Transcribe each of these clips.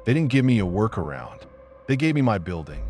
They didn't give me a workaround. They gave me my building.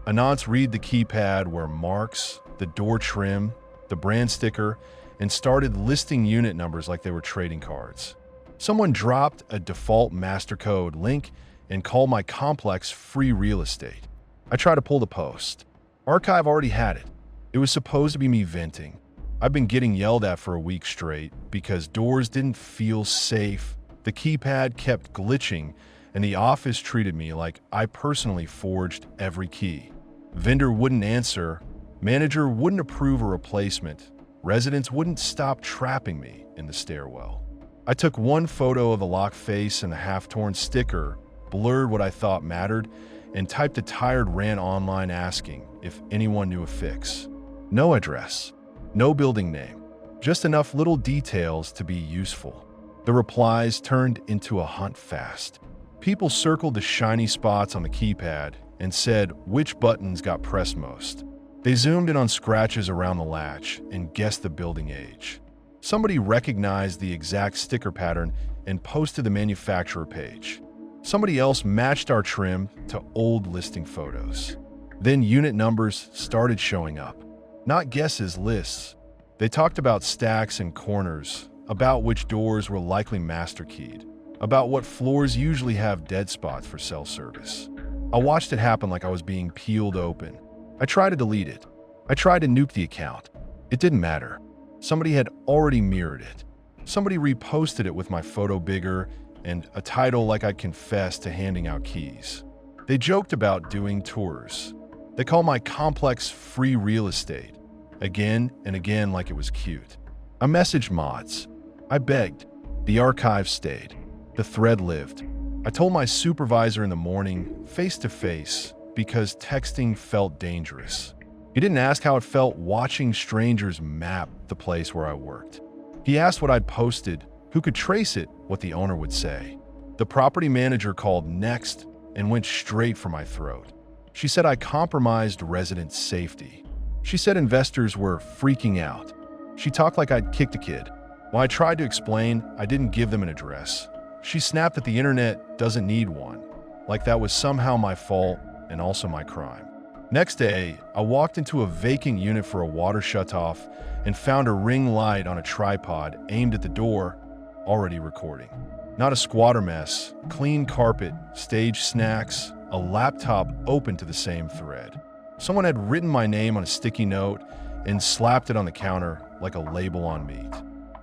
Anons read the keypad where marks, the door trim, the brand sticker, and started listing unit numbers like they were trading cards. Someone dropped a default master code link and called my complex free real estate. I tried to pull the post. Archive already had it. It was supposed to be me venting. I've been getting yelled at for a week straight because doors didn't feel safe, the keypad kept glitching, and the office treated me like I personally forged every key. Vendor wouldn't answer, manager wouldn't approve a replacement, residents wouldn't stop trapping me in the stairwell. I took one photo of the locked face and the half-torn sticker, blurred what I thought mattered, and typed a tired rant online asking if anyone knew a fix. No address, no building name, just enough little details to be useful. The replies turned into a hunt fast. People circled the shiny spots on the keypad and said which buttons got pressed most. They zoomed in on scratches around the latch and guessed the building age. Somebody recognized the exact sticker pattern and posted the manufacturer page. Somebody else matched our trim to old listing photos. Then unit numbers started showing up. Not guesses, lists. They talked about stacks and corners, about which doors were likely master keyed, about what floors usually have dead spots for cell service. I watched it happen like I was being peeled open. I tried to delete it. I tried to nuke the account. It didn't matter. Somebody had already mirrored it. Somebody reposted it with my photo bigger and a title like I'd confessed to handing out keys. They joked about doing tours. They called my complex free real estate, again and again like it was cute. I messaged mods. I begged. The archive stayed. The thread lived. I told my supervisor in the morning, face to face, because texting felt dangerous. He didn't ask how it felt watching strangers map the place where I worked. He asked what I'd posted, who could trace it, what the owner would say. The property manager called next and went straight for my throat. She said I compromised resident safety. She said investors were freaking out. She talked like I'd kicked a kid. When I tried to explain, I didn't give them an address. She snapped that the internet doesn't need one, like that was somehow my fault and also my crime. Next day, I walked into a vacant unit for a water shutoff and found a ring light on a tripod aimed at the door, already recording. Not a squatter mess, clean carpet, stage snacks, a laptop open to the same thread. Someone had written my name on a sticky note and slapped it on the counter like a label on meat.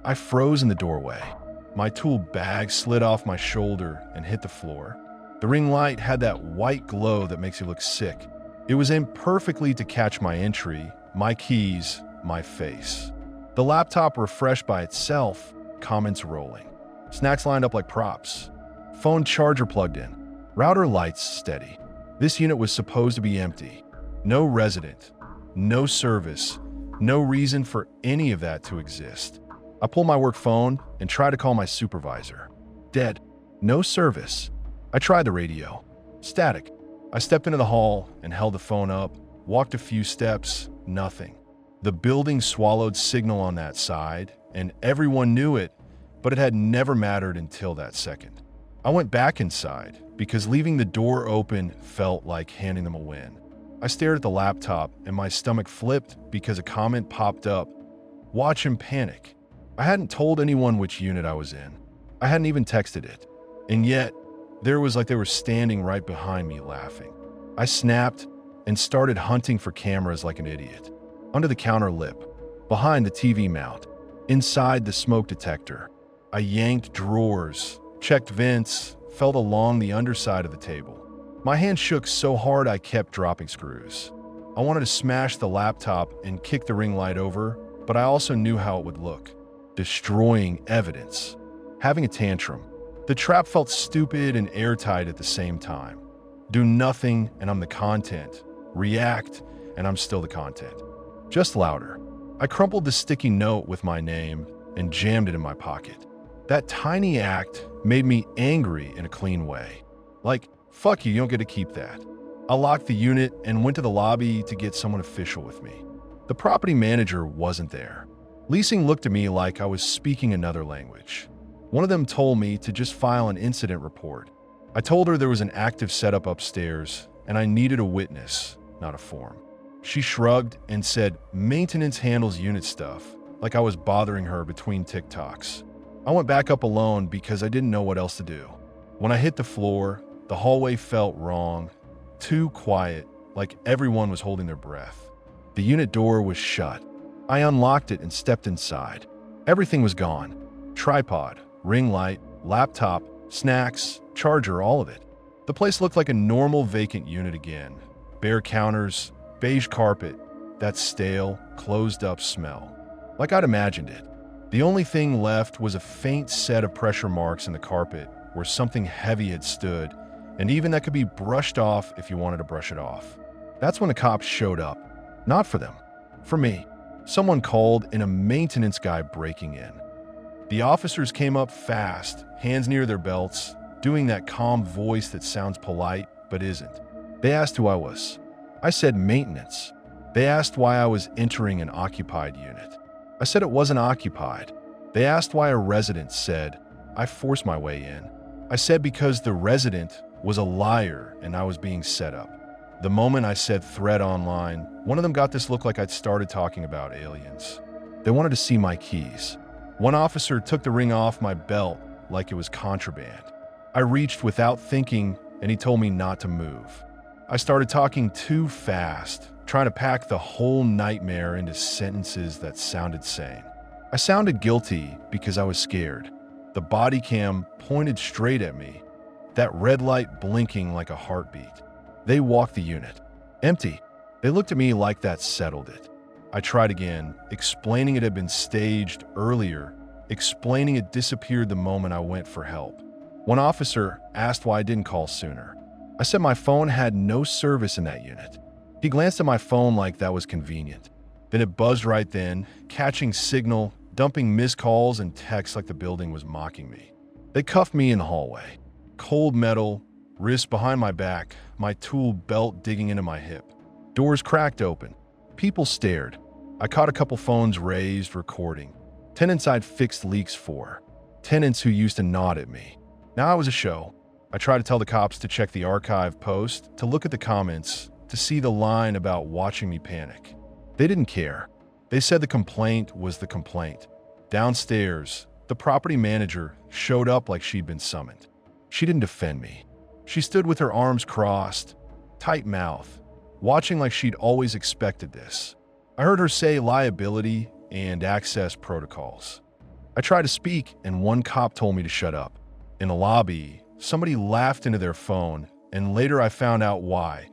I froze in the doorway. My tool bag slid off my shoulder and hit the floor. The ring light had that white glow that makes you look sick. It was aimed perfectly to catch my entry, my keys, my face. The laptop refreshed by itself, comments rolling. Snacks lined up like props. Phone charger plugged in. Router lights steady. This unit was supposed to be empty. No resident, no service, no reason for any of that to exist. I pull my work phone and try to call my supervisor. Dead. No service. I tried the radio. Static. I stepped into the hall and held the phone up, walked a few steps, nothing. The building swallowed signal on that side, and everyone knew it, but it had never mattered until that second. I went back inside because leaving the door open felt like handing them a win. I stared at the laptop and my stomach flipped because a comment popped up. Watch him panic. I hadn't told anyone which unit I was in. I hadn't even texted it. And yet, there was like they were standing right behind me laughing. I snapped and started hunting for cameras like an idiot. Under the counter lip, behind the TV mount, inside the smoke detector. I yanked drawers, checked vents, felt along the underside of the table. My hand shook so hard I kept dropping screws. I wanted to smash the laptop and kick the ring light over, but I also knew how it would look. Destroying evidence. Having a tantrum. The trap felt stupid and airtight at the same time. Do nothing and I'm the content. React and I'm still the content. Just louder. I crumpled the sticky note with my name and jammed it in my pocket. That tiny act made me angry in a clean way. Like, fuck you, you don't get to keep that. I locked the unit and went to the lobby to get someone official with me. The property manager wasn't there. Leasing looked at me like I was speaking another language. One of them told me to just file an incident report. I told her there was an active setup upstairs and I needed a witness, not a form. She shrugged and said maintenance handles unit stuff, like I was bothering her between TikToks. I went back up alone because I didn't know what else to do. When I hit the floor, the hallway felt wrong, too quiet, like everyone was holding their breath. The unit door was shut. I unlocked it and stepped inside. Everything was gone. Tripod, ring light, laptop, snacks, charger, all of it. The place looked like a normal vacant unit again. Bare counters, beige carpet, that stale, closed-up smell. Like I'd imagined it. The only thing left was a faint set of pressure marks in the carpet where something heavy had stood, and even that could be brushed off if you wanted to brush it off. That's when the cops showed up. Not for them. For me. Someone called and a maintenance guy breaking in. The officers came up fast, hands near their belts, doing that calm voice that sounds polite but isn't. They asked who I was. I said maintenance. They asked why I was entering an occupied unit. I said it wasn't occupied. They asked why a resident said, I forced my way in. I said because the resident was a liar and I was being set up. The moment I said threat online, one of them got this look like I'd started talking about aliens. They wanted to see my keys. One officer took the ring off my belt like it was contraband. I reached without thinking and he told me not to move. I started talking too fast, trying to pack the whole nightmare into sentences that sounded sane. I sounded guilty because I was scared. The body cam pointed straight at me, that red light blinking like a heartbeat. They walked the unit. Empty. They looked at me like that settled it. I tried again, explaining it had been staged earlier, explaining it disappeared the moment I went for help. One officer asked why I didn't call sooner. I said my phone had no service in that unit. He glanced at my phone like that was convenient. Then it buzzed right then, catching signal, dumping missed calls and texts like the building was mocking me. They cuffed me in the hallway. Cold metal, wrists behind my back, my tool belt digging into my hip. Doors cracked open. People stared. I caught a couple phones raised, recording. Tenants I'd fixed leaks for. Tenants who used to nod at me. Now I was a show. I tried to tell the cops to check the archive post, to look at the comments, to see the line about watching me panic. They didn't care. They said the complaint was the complaint. Downstairs, the property manager showed up like she'd been summoned. She didn't defend me. She stood with her arms crossed, tight mouth, watching like she'd always expected this. I heard her say liability and access protocols. I tried to speak and one cop told me to shut up. In the lobby, somebody laughed into their phone, and later I found out why.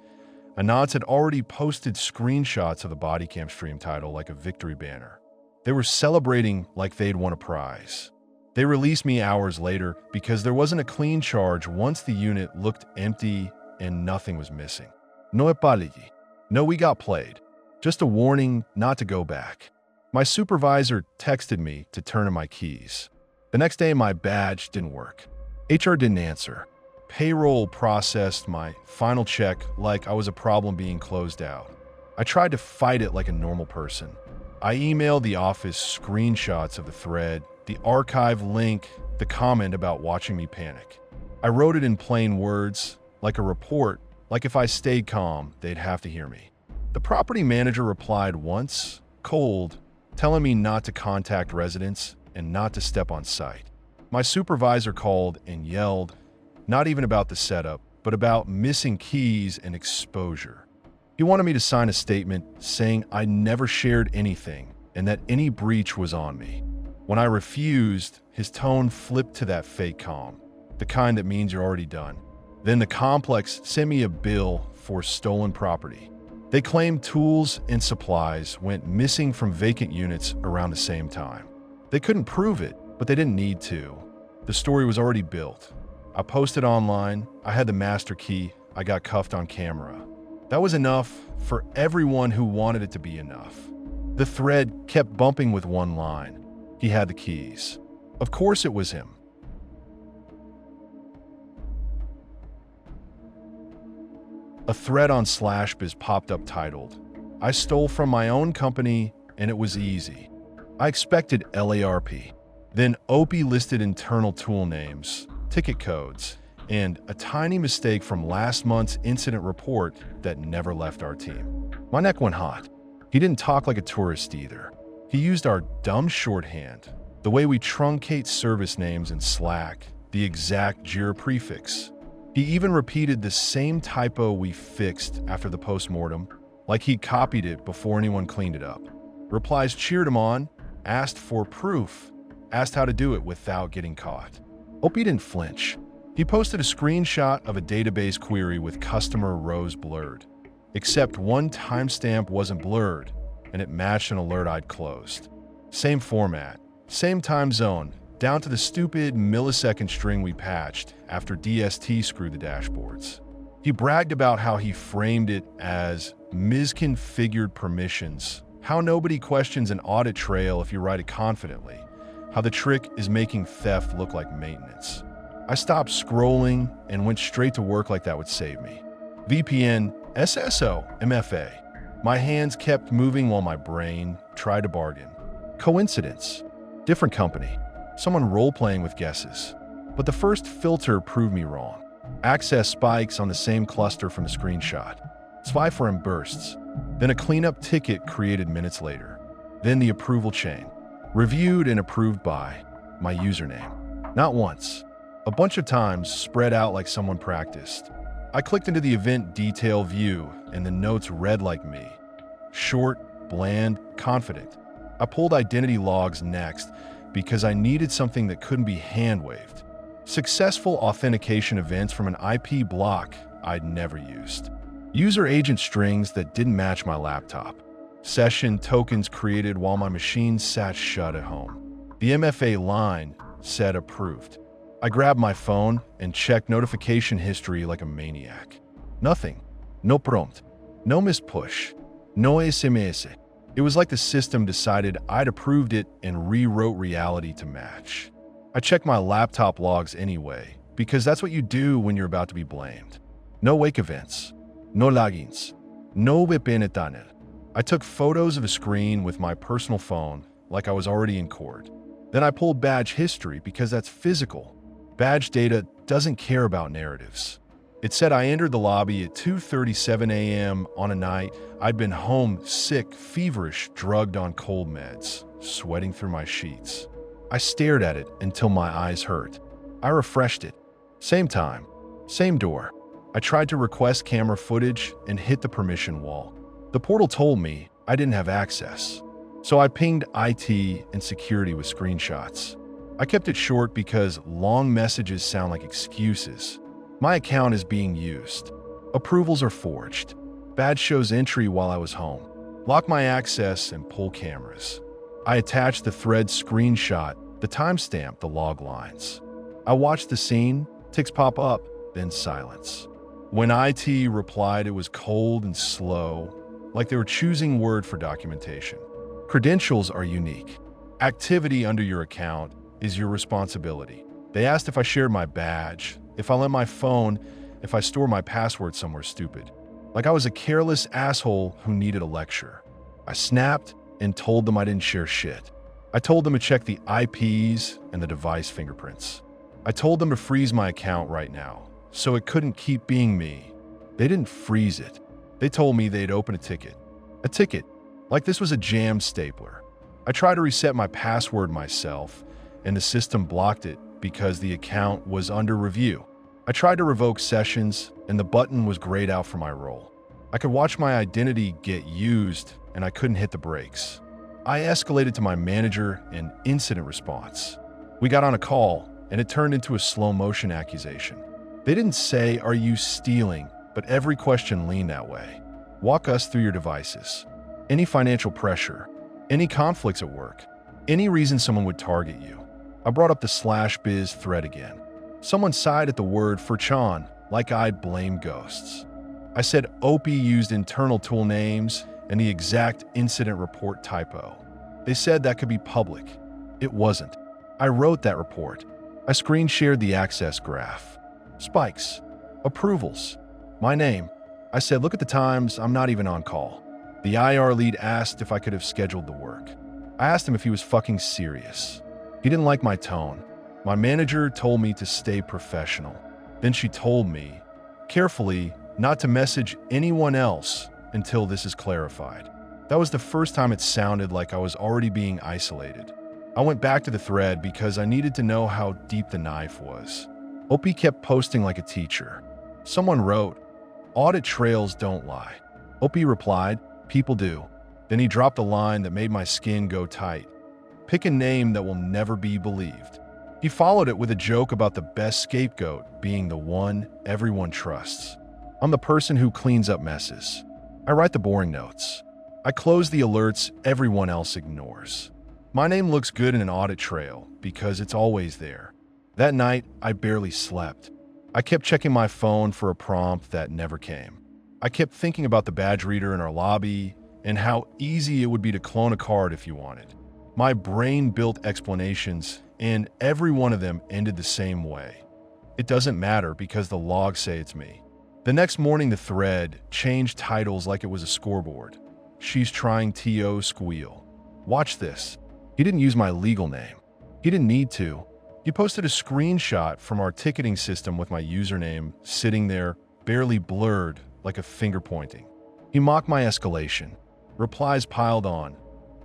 Anons had already posted screenshots of the body cam stream title like a victory banner. They were celebrating like they'd won a prize. They released me hours later because there wasn't a clean charge once the unit looked empty and nothing was missing. No epaligi. No, we got played. Just a warning not to go back. My supervisor texted me to turn in my keys. The next day, my badge didn't work. HR didn't answer. Payroll processed my final check like I was a problem being closed out. I tried to fight it like a normal person. I emailed the office screenshots of the thread, the archive link, the comment about watching me panic. I wrote it in plain words, like a report, like if I stayed calm, they'd have to hear me. The property manager replied once, cold, telling me not to contact residents and not to step on site. My supervisor called and yelled, not even about the setup, but about missing keys and exposure. He wanted me to sign a statement saying I never shared anything and that any breach was on me. When I refused, his tone flipped to that fake calm, the kind that means you're already done. Then the complex sent me a bill for stolen property. They claimed tools and supplies went missing from vacant units around the same time. They couldn't prove it, but they didn't need to. The story was already built. I posted online, I had the master key, I got cuffed on camera. That was enough for everyone who wanted it to be enough. The thread kept bumping with one line. He had the keys. Of course it was him. A thread on Slashbiz popped up titled, I stole from my own company and it was easy. I expected LARP. Then OP listed internal tool names, ticket codes, and a tiny mistake from last month's incident report that never left our team. My neck went hot. He didn't talk like a tourist either. He used our dumb shorthand, the way we truncate service names in Slack, the exact JIRA prefix. He even repeated the same typo we fixed after the postmortem, like he copied it before anyone cleaned it up. Replies cheered him on, asked for proof, asked how to do it without getting caught. Hope he didn't flinch. He posted a screenshot of a database query with customer rows blurred. Except one timestamp wasn't blurred, and it matched an alert I'd closed. Same format, same time zone, down to the stupid millisecond string we patched after DST screwed the dashboards. He bragged about how he framed it as misconfigured permissions, how nobody questions an audit trail if you write it confidently, how the trick is making theft look like maintenance. I stopped scrolling and went straight to work like that would save me. VPN, SSO, MFA. My hands kept moving while my brain tried to bargain. Coincidence. Different company. Someone role-playing with guesses. But the first filter proved me wrong. Access spikes on the same cluster from the screenshot. Spy for him bursts. Then a cleanup ticket created minutes later. Then the approval chain. Reviewed and approved by my username. Not once. A bunch of times spread out like someone practiced. I clicked into the event detail view and the notes read like me. Short, bland, confident. I pulled identity logs next because I needed something that couldn't be hand-waved. Successful authentication events from an IP block I'd never used. User agent strings that didn't match my laptop. Session tokens created while my machine sat shut at home. The MFA line said approved. I grabbed my phone and checked notification history like a maniac. Nothing. No prompt. No missed push. No SMS. It was like the system decided I'd approved it and rewrote reality to match. I checked my laptop logs anyway, because that's what you do when you're about to be blamed. No wake events. No logins. No VPN tunnel. I took photos of a screen with my personal phone like I was already in court. Then I pulled badge history because that's physical. Badge data doesn't care about narratives. It said I entered the lobby at 2:37 a.m. on a night I'd been home sick, feverish, drugged on cold meds, sweating through my sheets. I stared at it until my eyes hurt. I refreshed it. Same time, same door. I tried to request camera footage and hit the permission wall. The portal told me I didn't have access. So I pinged IT and security with screenshots. I kept it short because long messages sound like excuses. My account is being used. Approvals are forged. Badge shows entry while I was home. Lock my access and pull cameras. I attached the thread screenshot, the timestamp, the log lines. I watched the scene, ticks pop up, then silence. When IT replied, it was cold and slow, like they were choosing word for documentation. Credentials are unique. Activity under your account is your responsibility. They asked if I shared my badge, if I lent my phone, if I store my password somewhere stupid. Like I was a careless asshole who needed a lecture. I snapped and told them I didn't share shit. I told them to check the IPs and the device fingerprints. I told them to freeze my account right now, so it couldn't keep being me. They didn't freeze it. They told me they'd open a ticket. A ticket, like this was a jammed stapler. I tried to reset my password myself, and the system blocked it because the account was under review. I tried to revoke sessions, and the button was grayed out for my role. I could watch my identity get used, and I couldn't hit the brakes. I escalated to my manager and incident response. We got on a call, and it turned into a slow-motion accusation. They didn't say, "Are you stealing?" but every question leaned that way. Walk us through your devices. Any financial pressure, any conflicts at work, any reason someone would target you. I brought up the /biz thread again. Someone sighed at the word for Chan, like I'd blame ghosts. I said OP used internal tool names and the exact incident report typo. They said that could be public. It wasn't. I wrote that report. I screen shared the access graph. Spikes. Approvals. My name. I said, look at the times, I'm not even on call. The IR lead asked if I could have scheduled the work. I asked him if he was fucking serious. He didn't like my tone. My manager told me to stay professional. Then she told me, carefully, not to message anyone else until this is clarified. That was the first time it sounded like I was already being isolated. I went back to the thread because I needed to know how deep the knife was. Opie kept posting like a teacher. Someone wrote, "Audit trails don't lie." Opie replied, "People do." Then he dropped a line that made my skin go tight. "Pick a name that will never be believed." He followed it with a joke about the best scapegoat being the one everyone trusts. I'm the person who cleans up messes. I write the boring notes. I close the alerts everyone else ignores. My name looks good in an audit trail because it's always there. That night, I barely slept. I kept checking my phone for a prompt that never came. I kept thinking about the badge reader in our lobby and how easy it would be to clone a card if you wanted. My brain built explanations, and every one of them ended the same way. It doesn't matter because the logs say it's me. The next morning, the thread changed titles like it was a scoreboard. "She's trying to squeal." Watch this. He didn't use my legal name. He didn't need to. He posted a screenshot from our ticketing system with my username sitting there, barely blurred like a finger pointing. He mocked my escalation. Replies piled on.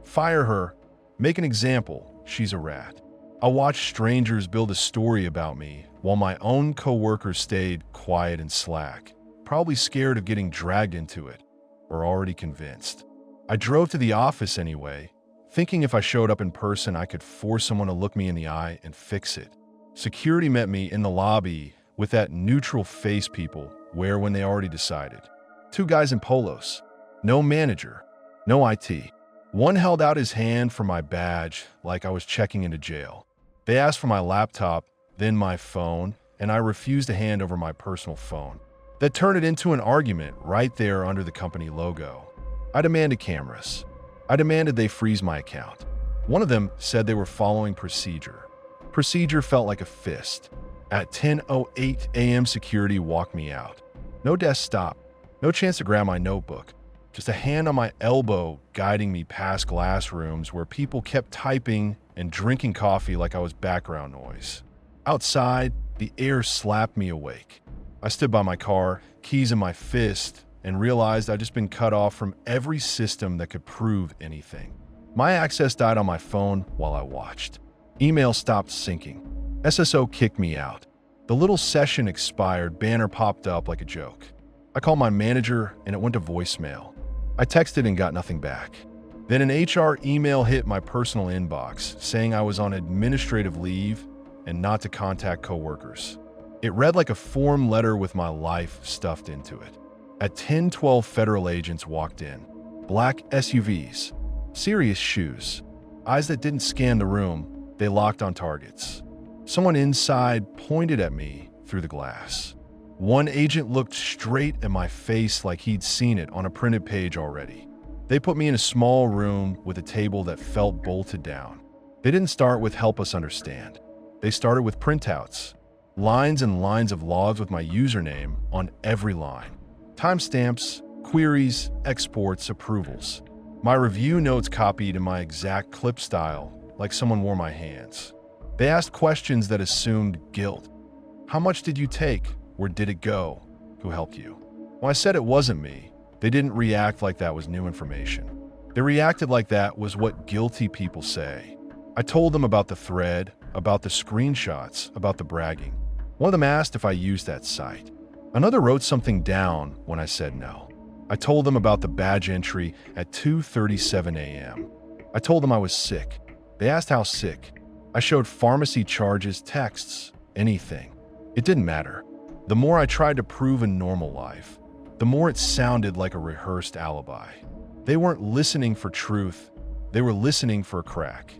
"Fire her. Make an example. She's a rat." I watched strangers build a story about me while my own coworkers stayed quiet and slack, probably scared of getting dragged into it, or already convinced. I drove to the office anyway, thinking if I showed up in person I could force someone to look me in the eye and fix it. Security met me in the lobby with that neutral face people wear when they already decided. Two guys in polos. No manager. No IT. One held out his hand for my badge like I was checking into jail. They asked for my laptop, then my phone, and I refused to hand over my personal phone. That turned it into an argument right there under the company logo. I demanded cameras. I demanded they freeze my account. One of them said they were following procedure. Procedure felt like a fist. At 10:08 a.m., security walked me out. No desk stop. No chance to grab my notebook. Just a hand on my elbow guiding me past glass rooms where people kept typing and drinking coffee like I was background noise. Outside, the air slapped me awake. I stood by my car, keys in my fist, and realized I'd just been cut off from every system that could prove anything. My access died on my phone while I watched. Email stopped syncing. SSO kicked me out. The little session expired banner popped up like a joke. I called my manager and it went to voicemail. I texted and got nothing back. Then an HR email hit my personal inbox saying I was on administrative leave and not to contact coworkers. It read like a form letter with my life stuffed into it. At 10:12, federal agents walked in. Black SUVs, serious shoes, eyes that didn't scan the room, they locked on targets. Someone inside pointed at me through the glass. One agent looked straight at my face like he'd seen it on a printed page already. They put me in a small room with a table that felt bolted down. They didn't start with "help us understand." They started with printouts, lines and lines of logs with my username on every line. Timestamps, queries, exports, approvals. My review notes copied in my exact clip style, like someone wore my hands. They asked questions that assumed guilt. How much did you take? Where did it go? Who helped you? When I said it wasn't me, they didn't react like that was new information. They reacted like that was what guilty people say. I told them about the thread, about the screenshots, about the bragging. One of them asked if I used that site. Another wrote something down when I said no. I told them about the badge entry at 2:37 a.m. I told them I was sick. They asked how sick. I showed pharmacy charges, texts, anything. It didn't matter. The more I tried to prove a normal life, the more it sounded like a rehearsed alibi. They weren't listening for truth. They were listening for a crack.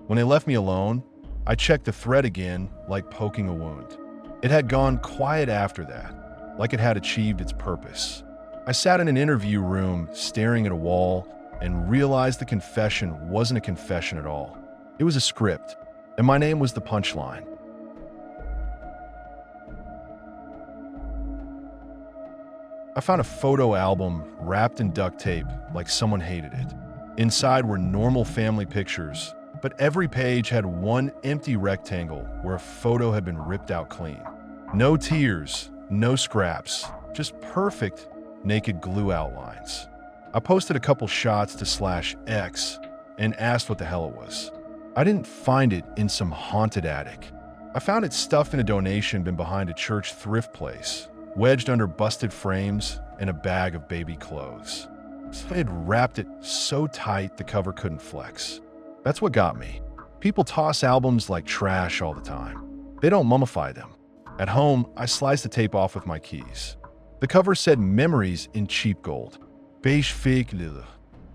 When they left me alone, I checked the thread again, like poking a wound. It had gone quiet after that, like it had achieved its purpose. I sat in an interview room, staring at a wall, and realized the confession wasn't a confession at all. It was a script, and my name was the punchline. I found a photo album wrapped in duct tape like someone hated it. Inside were normal family pictures, but every page had one empty rectangle where a photo had been ripped out clean. No tears, no scraps, just perfect naked glue outlines. I posted a couple shots to /X and asked what the hell it was. I didn't find it in some haunted attic. I found it stuffed in a donation bin behind a church thrift place, wedged under busted frames and a bag of baby clothes. I had wrapped it so tight the cover couldn't flex. That's what got me. People toss albums like trash all the time. They don't mummify them. At home, I sliced the tape off with my keys. The cover said memories in cheap gold. Beige fake,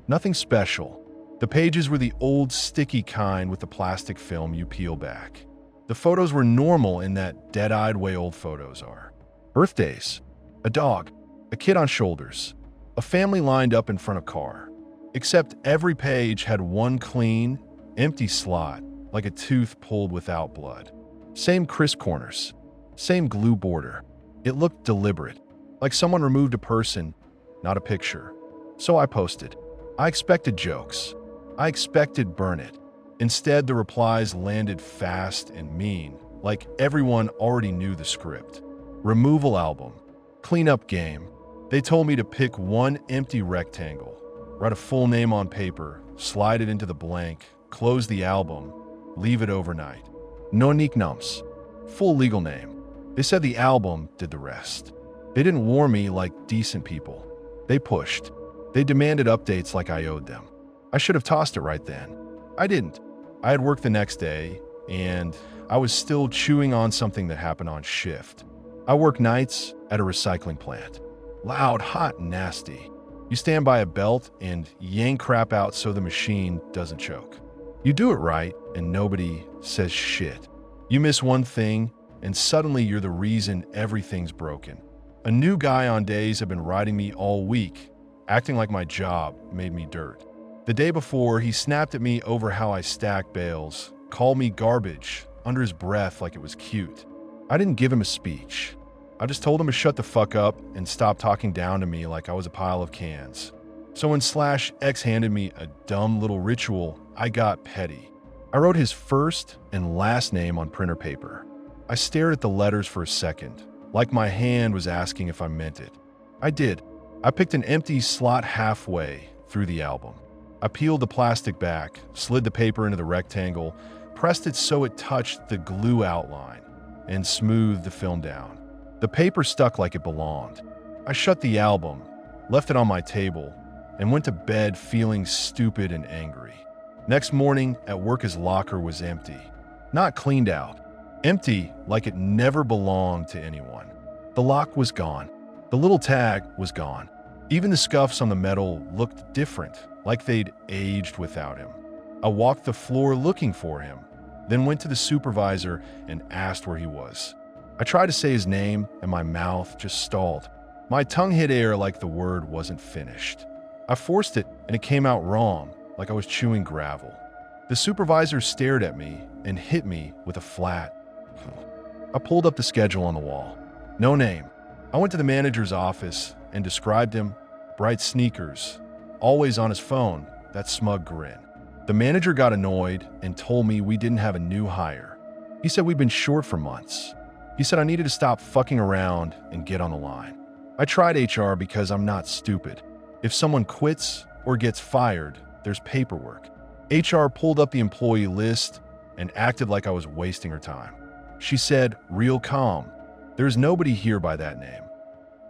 nothing special. The pages were the old sticky kind with the plastic film you peel back. The photos were normal in that dead-eyed way old photos are. Birthdays, a dog, a kid on shoulders, a family lined up in front of car. Except every page had one clean, empty slot, like a tooth pulled without blood. Same crisp corners, same glue border. It looked deliberate, like someone removed a person, not a picture. So I posted. I expected jokes. I expected burn it. Instead, the replies landed fast and mean, like everyone already knew the script. Removal album. Cleanup game. They told me to pick one empty rectangle, write a full name on paper, slide it into the blank, close the album, leave it overnight. No nicknames. Full legal name. They said the album did the rest. They didn't warn me like decent people. They pushed. They demanded updates like I owed them. I should have tossed it right then. I didn't. I had work the next day, and I was still chewing on something that happened on shift. I work nights at a recycling plant. Loud, hot, and nasty. You stand by a belt and yank crap out so the machine doesn't choke. You do it right, and nobody says shit. You miss one thing, and suddenly you're the reason everything's broken. A new guy on days had been riding me all week, acting like my job made me dirt. The day before, he snapped at me over how I stack bales, called me garbage, under his breath like it was cute. I didn't give him a speech. I just told him to shut the fuck up and stop talking down to me like I was a pile of cans. So when /X handed me a dumb little ritual, I got petty. I wrote his first and last name on printer paper. I stared at the letters for a second, like my hand was asking if I meant it. I did. I picked an empty slot halfway through the album. I peeled the plastic back, slid the paper into the rectangle, pressed it so it touched the glue outline, and smoothed the film down. The paper stuck like it belonged. I shut the album, left it on my table, and went to bed feeling stupid and angry. Next morning, at work, his locker was empty. Not cleaned out. Empty like it never belonged to anyone. The lock was gone. The little tag was gone. Even the scuffs on the metal looked different, like they'd aged without him. I walked the floor looking for him, then went to the supervisor and asked where he was. I tried to say his name, and my mouth just stalled. My tongue hit air like the word wasn't finished. I forced it, and it came out wrong, like I was chewing gravel. The supervisor stared at me and hit me with a flat. I pulled up the schedule on the wall. No name. I went to the manager's office and described him. Bright sneakers, always on his phone, that smug grin. The manager got annoyed and told me we didn't have a new hire. He said we'd been short for months. He said I needed to stop fucking around and get on the line. I tried HR because I'm not stupid. If someone quits or gets fired, there's paperwork. HR pulled up the employee list and acted like I was wasting her time. She said, real calm, there's nobody here by that name.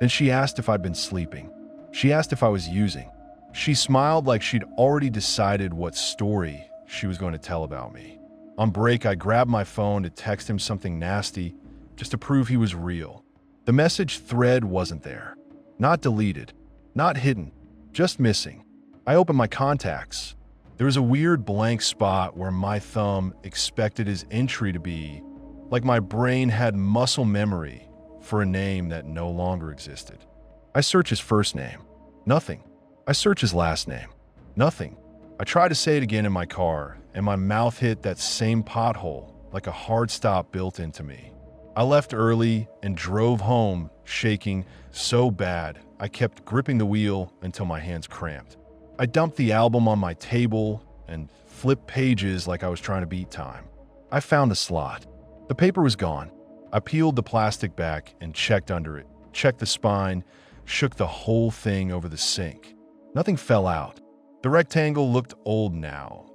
Then she asked if I'd been sleeping. She asked if I was using. She smiled like she'd already decided what story she was going to tell about me. On break, I grabbed my phone to text him something nasty just to prove he was real. The message thread wasn't there. Not deleted. Not hidden. Just missing. I opened my contacts. There was a weird blank spot where my thumb expected his entry to be, like my brain had muscle memory for a name that no longer existed. I search his first name. Nothing. I search his last name. Nothing. I tried to say it again in my car, and my mouth hit that same pothole like a hard stop built into me. I left early and drove home, shaking so bad I kept gripping the wheel until my hands cramped. I dumped the album on my table and flipped pages like I was trying to beat time. I found the slot. The paper was gone. I peeled the plastic back and checked under it, checked the spine, shook the whole thing over the sink. Nothing fell out. The rectangle looked old now.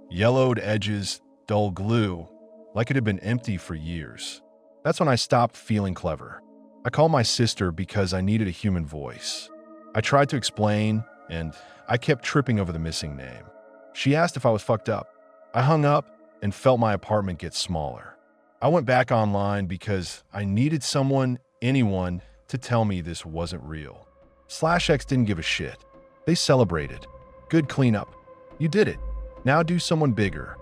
Yellowed edges, dull glue, like it had been empty for years. That's when I stopped feeling clever. I called my sister because I needed a human voice. I tried to explain, and I kept tripping over the missing name. She asked if I was fucked up. I hung up and felt my apartment get smaller. I went back online because I needed anyone, to tell me this wasn't real. /X didn't give a shit. They celebrated. Good cleanup. You did it. Now do someone bigger.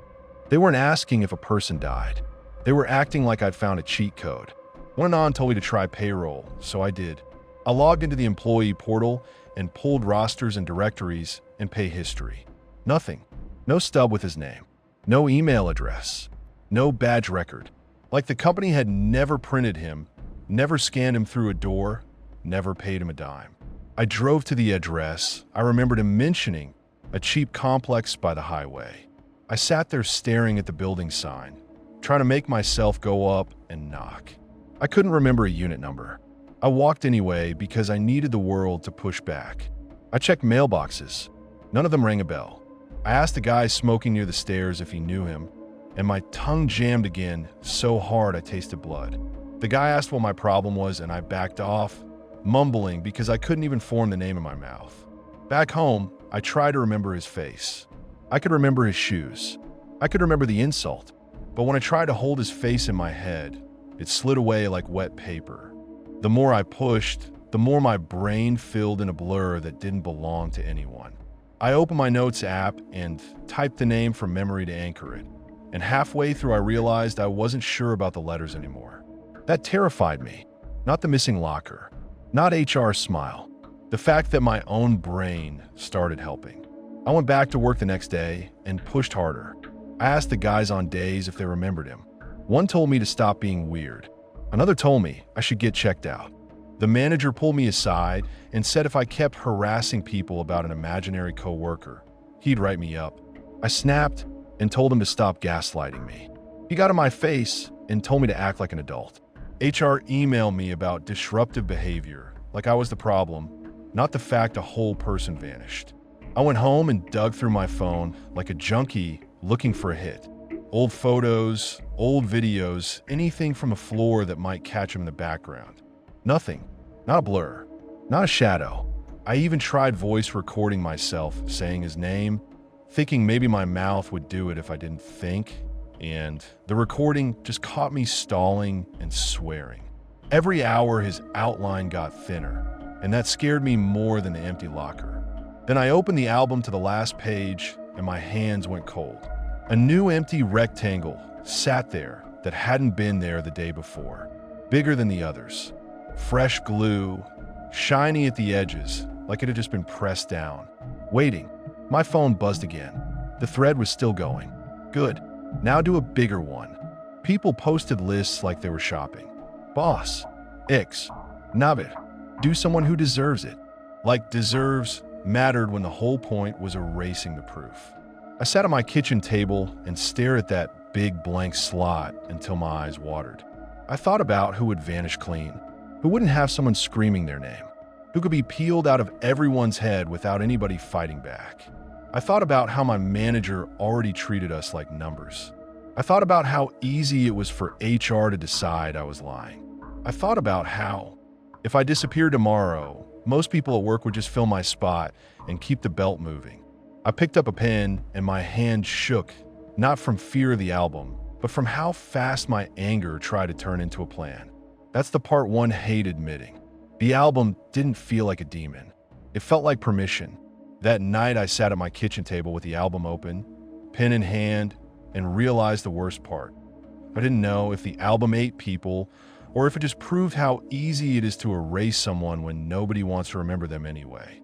They weren't asking if a person died. They were acting like I'd found a cheat code. One anon told me to try payroll, so I did. I logged into the employee portal and pulled rosters and directories and pay history. Nothing. No stub with his name. No email address. No badge record. Like the company had never printed him, never scanned him through a door, never paid him a dime. I drove to the address. I remembered him mentioning a cheap complex by the highway. I sat there staring at the building sign, trying to make myself go up and knock. I couldn't remember a unit number. I walked anyway because I needed the world to push back. I checked mailboxes. None of them rang a bell. I asked the guy smoking near the stairs if he knew him, and my tongue jammed again so hard I tasted blood. The guy asked what my problem was, and I backed off, mumbling because I couldn't even form the name in my mouth. Back home, I tried to remember his face. I could remember his shoes. I could remember the insult. But when I tried to hold his face in my head, it slid away like wet paper. The more I pushed, the more my brain filled in a blur that didn't belong to anyone. I opened my notes app and typed the name from memory to anchor it. And halfway through, I realized I wasn't sure about the letters anymore. That terrified me. Not the missing locker. Not HR's smile. The fact that my own brain started helping. I went back to work the next day and pushed harder. I asked the guys on days if they remembered him. One told me to stop being weird. Another told me I should get checked out. The manager pulled me aside and said if I kept harassing people about an imaginary coworker, he'd write me up. I snapped and told him to stop gaslighting me. He got in my face and told me to act like an adult. HR emailed me about disruptive behavior, like I was the problem, not the fact a whole person vanished. I went home and dug through my phone like a junkie looking for a hit. Old photos, old videos, anything from a floor that might catch him in the background. Nothing. Not a blur. Not a shadow. I even tried voice recording myself saying his name, thinking maybe my mouth would do it if I didn't think, and the recording just caught me stalling and swearing. Every hour his outline got thinner, and that scared me more than the empty locker. Then I opened the album to the last page and my hands went cold. A new empty rectangle sat there that hadn't been there the day before, bigger than the others. Fresh glue, shiny at the edges, like it had just been pressed down. Waiting. My phone buzzed again. The thread was still going. Good. Now do a bigger one. People posted lists like they were shopping. Boss. X. Navid. Do someone who deserves it. Like deserves mattered when the whole point was erasing the proof. I sat at my kitchen table and stared at that big blank slot until my eyes watered. I thought about who would vanish clean, who wouldn't have someone screaming their name, who could be peeled out of everyone's head without anybody fighting back. I thought about how my manager already treated us like numbers. I thought about how easy it was for HR to decide I was lying. I thought about how, if I disappeared tomorrow, most people at work would just fill my spot and keep the belt moving. I picked up a pen and my hand shook, not from fear of the album, but from how fast my anger tried to turn into a plan. That's the part one hate admitting. The album didn't feel like a demon. It felt like permission. That night I sat at my kitchen table with the album open, pen in hand, and realized the worst part. I didn't know if the album ate people or if it just proved how easy it is to erase someone when nobody wants to remember them anyway.